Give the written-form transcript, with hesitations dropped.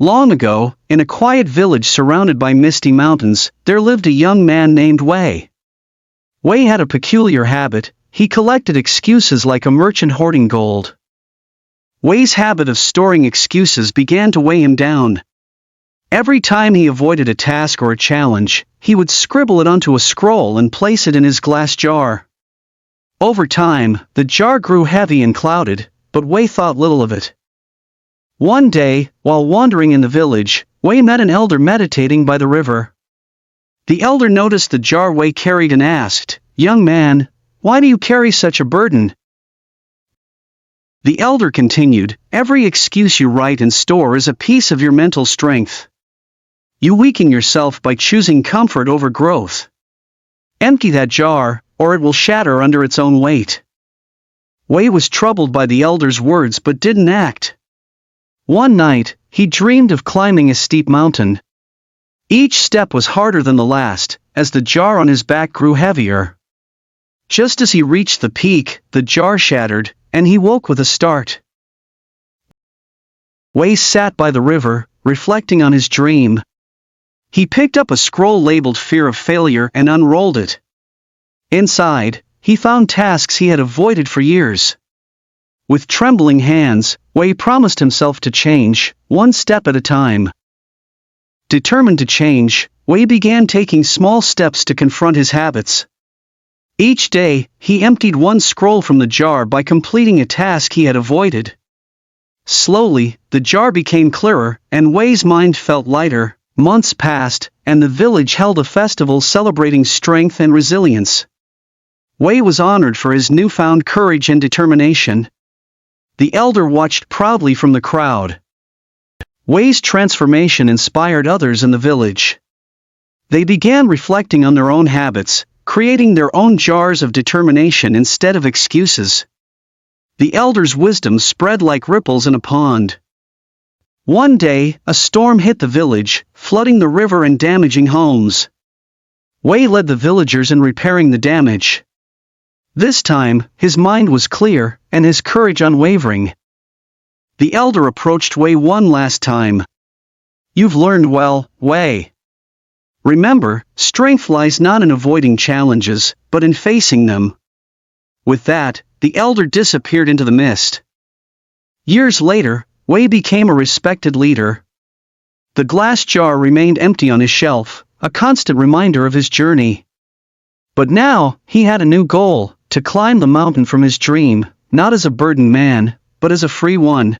Long ago, in a quiet village surrounded by misty mountains, there lived a young man named Wei. Wei had a peculiar habit. He collected excuses like a merchant hoarding gold. Wei's habit of storing excuses began to weigh him down. Every time he avoided a task or a challenge, he would scribble it onto a scroll and place it in his glass jar. Over time, the jar grew heavy and clouded, but Wei thought little of it. One day, while wandering in the village, Wei met an elder meditating by the river. The elder noticed the jar Wei carried and asked, "Young man, why do you carry such a burden?" The elder continued, "Every excuse you write and store is a piece of your mental strength. You weaken yourself by choosing comfort over growth. Empty that jar, or it will shatter under its own weight." Wei was troubled by the elder's words but didn't act. One night, he dreamed of climbing a steep mountain. Each step was harder than the last, as the jar on his back grew heavier. Just as he reached the peak, the jar shattered, and he woke with a start. Wei sat by the river, reflecting on his dream. He picked up a scroll labeled Fear of Failure and unrolled it. Inside, he found tasks he had avoided for years. With trembling hands, Wei promised himself to change, one step at a time. Determined to change, Wei began taking small steps to confront his habits. Each day, he emptied one scroll from the jar by completing a task he had avoided. Slowly, the jar became clearer, and Wei's mind felt lighter. Months passed, and the village held a festival celebrating strength and resilience. Wei was honored for his newfound courage and determination. The elder watched proudly from the crowd. Wei's transformation inspired others in the village. They began reflecting on their own habits, creating their own jars of determination instead of excuses. The elder's wisdom spread like ripples in a pond. One day, a storm hit the village, flooding the river and damaging homes. Wei led the villagers in repairing the damage. This time, his mind was clear, and his courage unwavering. The elder approached Wei one last time. "You've learned well, Wei. Remember, strength lies not in avoiding challenges, but in facing them." With that, the elder disappeared into the mist. Years later, Wei became a respected leader. The glass jar remained empty on his shelf, a constant reminder of his journey. But now, he had a new goal: to climb the mountain from his dream, not as a burdened man, but as a free one.